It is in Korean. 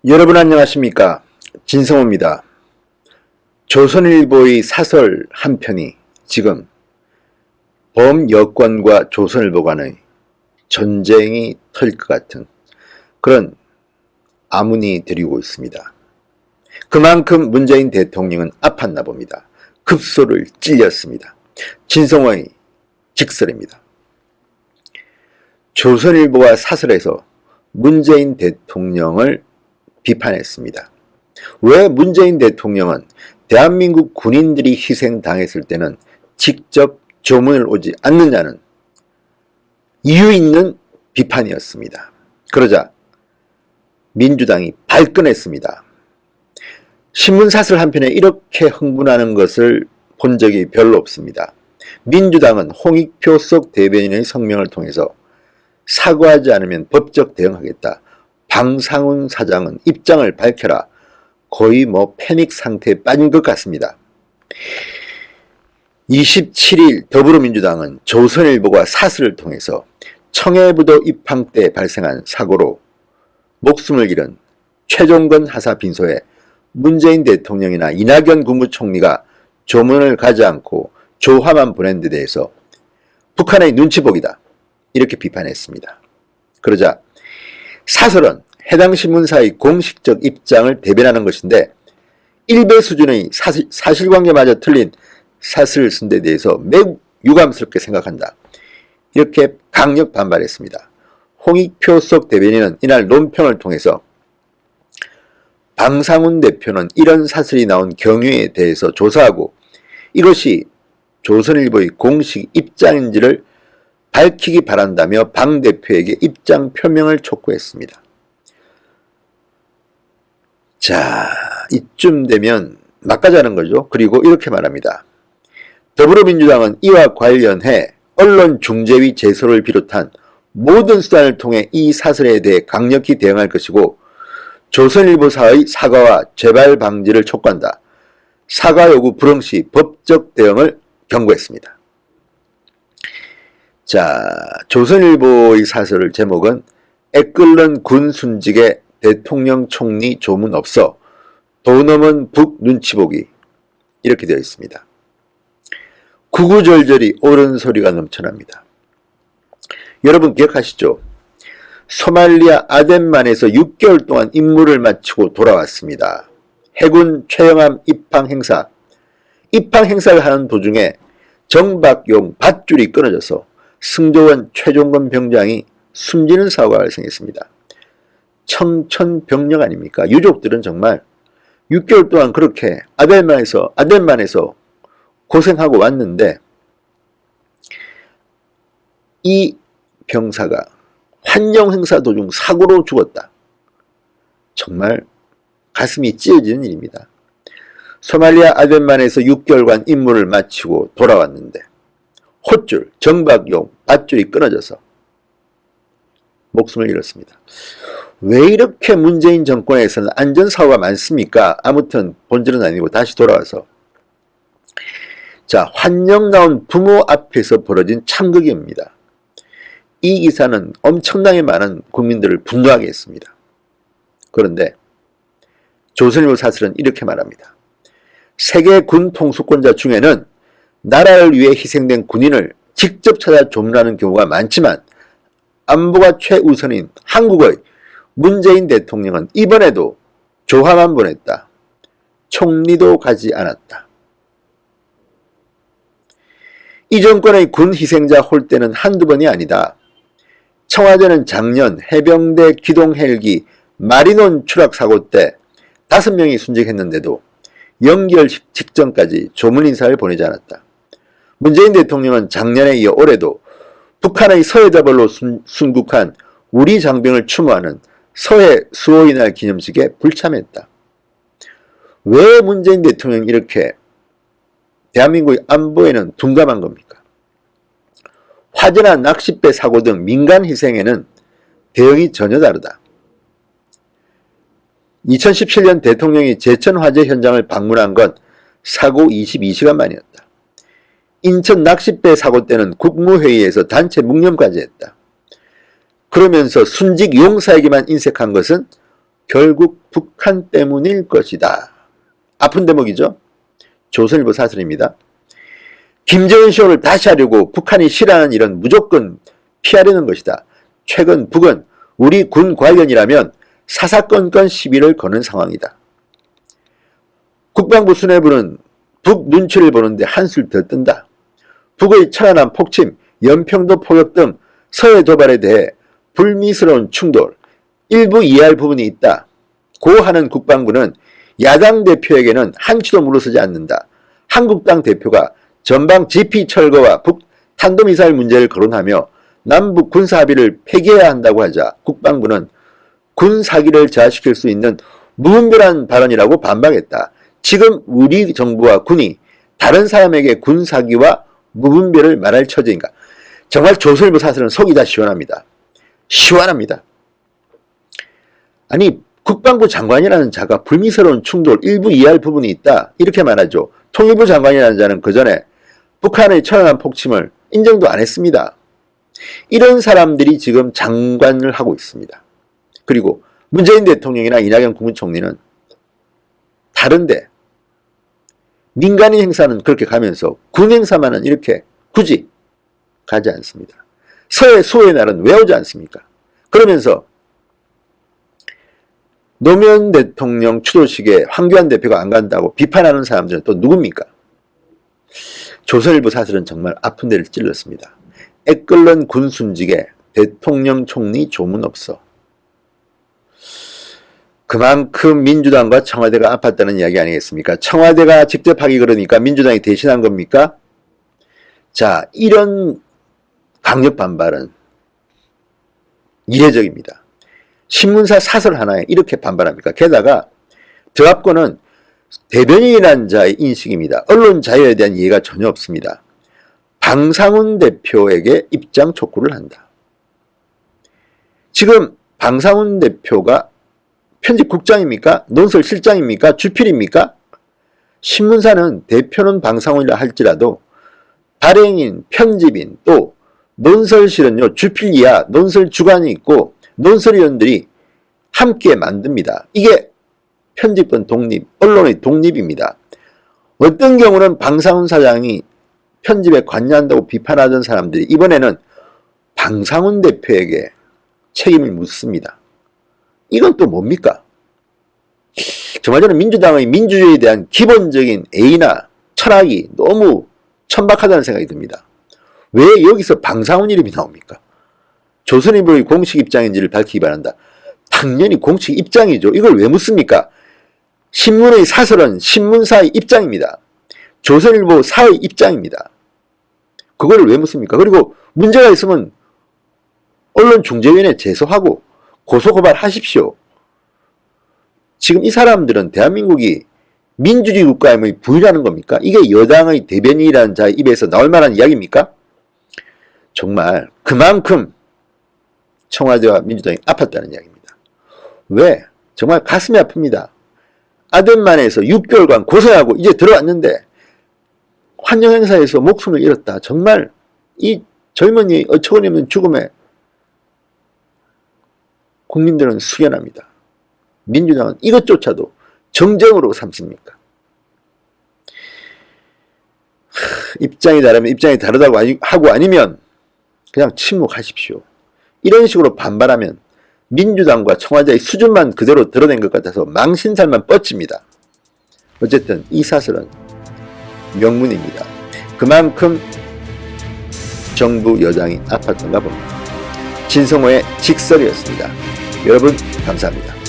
여러분 안녕하십니까? 진성호입니다. 조선일보의 사설 한 편이 지금 범여권과 조선일보 간의 전쟁이 터질 것 같은 그런 암운이 들이고 있습니다. 그만큼 문재인 대통령은 아팠나 봅니다. 급소를 찔렸습니다. 진성호의 직설입니다. 조선일보와 사설에서 문재인 대통령을 비판했습니다. 왜 문재인 대통령은 대한민국 군인들이 희생당했을 때는 직접 조문을 오지 않느냐는 이유 있는 비판이었습니다. 그러자 민주당이 발끈했습니다. 신문사설 한편에 이렇게 흥분하는 것을 본 적이 별로 없습니다. 민주당은 홍익표 속 대변인의 성명을 통해서 사과하지 않으면 법적 대응하겠다. 방상훈 사장은 입장을 밝혀라. 거의 패닉 상태에 빠진 것 같습니다. 27일 더불어민주당은 조선일보와 사설을 통해서 청해부도 입항 때 발생한 사고로 목숨을 잃은 최종건 하사 빈소에 문재인 대통령이나 이낙연 국무총리가 조문을 가지 않고 조화만 보낸 데 대해서 북한의 눈치보기다. 이렇게 비판했습니다. 그러자 사설은 해당 신문사의 공식적 입장을 대변하는 것인데 일배 수준의 사실관계마저 틀린 사설을 쓴 데 대해서 매우 유감스럽게 생각한다. 이렇게 강력 반발했습니다. 홍익표 속 대변인은 이날 논평을 통해서 방상훈 대표는 이런 사설이 나온 경위에 대해서 조사하고 이것이 조선일보의 공식 입장인지를 밝히기 바란다며 방 대표에게 입장 표명을 촉구했습니다. 자, 이쯤 되면 막가자는 거죠. 그리고 이렇게 말합니다. 더불어민주당은 이와 관련해 언론중재위 제소를 비롯한 모든 수단을 통해 이 사설에 대해 강력히 대응할 것이고 조선일보사의 사과와 재발 방지를 촉구한다. 사과 요구 불응 시 법적 대응을 경고했습니다. 자, 조선일보의 사설을 제목은 애끓는 군 순직에 대통령 총리 조문 없어 도넘은 북 눈치보기 이렇게 되어 있습니다. 구구절절히 옳은 소리가 넘쳐납니다. 여러분 기억하시죠? 소말리아 아덴만에서 6개월 동안 임무를 마치고 돌아왔습니다. 해군 최영함 입항 행사를 하는 도중에 정박용 밧줄이 끊어져서 승조원 최종건 병장이 숨지는 사고가 발생했습니다. 청천벽력 아닙니까? 유족들은 정말 6개월 동안 그렇게 아덴만에서 고생하고 왔는데 이 병사가 환영 행사 도중 사고로 죽었다. 정말 가슴이 찢어지는 일입니다. 소말리아 아덴만에서 6개월간 임무를 마치고 돌아왔는데 헛줄, 정박용, 밧줄이 끊어져서 목숨을 잃었습니다. 왜 이렇게 문재인 정권에서는 안전사고가 많습니까? 아무튼 본질은 아니고 다시 돌아와서 자, 환영 나온 부모 앞에서 벌어진 참극입니다. 이 기사는 엄청나게 많은 국민들을 분노하게 했습니다. 그런데 조선일보 사설은 이렇게 말합니다. 세계 군 통수권자 중에는 나라를 위해 희생된 군인을 직접 찾아 조문하는 경우가 많지만 안보가 최우선인 한국의 문재인 대통령은 이번에도 조화만 보냈다. 총리도 가지 않았다. 이 정권의 군 희생자 홀대는 한두 번이 아니다. 청와대는 작년 해병대 기동 헬기 마리논 추락 사고 때 5명이 순직했는데도 연결 직전까지 조문 인사를 보내지 않았다. 문재인 대통령은 작년에 이어 올해도 북한의 서해자벌로 순국한 우리 장병을 추모하는 서해 수호의 날 기념식에 불참했다. 왜 문재인 대통령이 이렇게 대한민국의 안보에는 둔감한 겁니까? 화재나 낚싯배 사고 등 민간 희생에는 대응이 전혀 다르다. 2017년 대통령이 제천 화재 현장을 방문한 건 사고 22시간 만이었다. 인천 낚싯배 사고 때는 국무회의에서 단체 묵념까지 했다. 그러면서 순직 용사에게만 인색한 것은 결국 북한 때문일 것이다. 아픈 대목이죠. 조선일보 사설입니다. 김정은 쇼를 다시 하려고 북한이 싫어하는 일은 무조건 피하려는 것이다. 최근 북은 우리 군 관련이라면 사사건건 시비를 거는 상황이다. 국방부 수뇌부는 북 눈치를 보는데 한술 더 뜬다. 북의 천안함 폭침, 연평도 포격 등 서해 도발에 대해 불미스러운 충돌, 일부 이해할 부분이 있다. 고하는 국방부는 야당 대표에게는 한치도 물러서지 않는다. 한국당 대표가 전방 GP 철거와 북 탄도미사일 문제를 거론하며 남북 군사합의를 폐기해야 한다고 하자 국방부는 군 사기를 저하시킬 수 있는 무분별한 발언이라고 반박했다. 지금 우리 정부와 군이 다른 사람에게 군 사기와 무분별을 말할 처지인가. 정말 조선일보 사설은 속이 다 시원합니다. 시원합니다. 아니 국방부 장관이라는 자가 불미스러운 충돌 일부 이해할 부분이 있다 이렇게 말하죠. 통일부 장관이라는 자는 그 전에 북한의 천안함 폭침을 인정도 안 했습니다. 이런 사람들이 지금 장관을 하고 있습니다. 그리고 문재인 대통령이나 이낙연 국무총리는 다른데 민간인 행사는 그렇게 가면서 군 행사만은 이렇게 굳이 가지 않습니다. 서해 수호의 날은 왜 오지 않습니까? 그러면서 노무현 대통령 추도식에 황교안 대표가 안 간다고 비판하는 사람들은 또 누굽니까? 조선일보 사설은 정말 아픈 데를 찔렀습니다. 애끓는 군 순직에 대통령 총리 조문 없어. 그만큼 민주당과 청와대가 아팠다는 이야기 아니겠습니까? 청와대가 직접 하기 그러니까 민주당이 대신한 겁니까? 자, 이런 강력 반발은 이례적입니다. 신문사 사설 하나에 이렇게 반발합니까? 게다가 저 앞권은 대변인이라는 자의 인식입니다. 언론 자유에 대한 이해가 전혀 없습니다. 방상훈 대표에게 입장 촉구를 한다. 지금 방상훈 대표가 편집국장입니까? 논설실장입니까? 주필입니까? 신문사는 대표는 방상훈이라 할지라도 발행인, 편집인, 또 논설실은요, 주필 이하 논설 주관이 있고 논설위원들이 함께 만듭니다. 이게 편집권 독립, 언론의 독립입니다. 어떤 경우는 방상훈 사장이 편집에 관여한다고 비판하던 사람들이 이번에는 방상훈 대표에게 책임을 묻습니다. 이건 또 뭡니까? 정말 저는 민주당의 민주주의에 대한 기본적인 A나 철학이 너무 천박하다는 생각이 듭니다. 왜 여기서 방상훈 이름이 나옵니까? 조선일보의 공식 입장인지를 밝히기 바란다. 당연히 공식 입장이죠. 이걸 왜 묻습니까? 신문의 사설은 신문사의 입장입니다. 조선일보 사의 입장입니다. 그거를 왜 묻습니까? 그리고 문제가 있으면 언론중재위원회에 제소하고 고소고발하십시오. 지금 이 사람들은 대한민국이 민주주의 국가임을 부인하는 겁니까? 이게 여당의 대변인이라는 자의 입에서 나올 만한 이야기입니까? 정말 그만큼 청와대와 민주당이 아팠다는 이야기입니다. 왜? 정말 가슴이 아픕니다. 아덴만에서 6개월간 고생하고 이제 들어왔는데 환영행사에서 목숨을 잃었다. 정말 이 젊은이의 어처구니없는 죽음에 국민들은 숙연합니다. 민주당은 이것조차도 정쟁으로 삼습니까? 입장이 다르면 입장이 다르다고 하고 아니면 그냥 침묵하십시오. 이런 식으로 반발하면 민주당과 청와대의 수준만 그대로 드러낸 것 같아서 망신살만 뻗칩니다. 어쨌든 이 사설은 명문입니다. 그만큼 정부 여당이 아팠던가 봅니다. 진성호의 직설이었습니다. 여러분 감사합니다.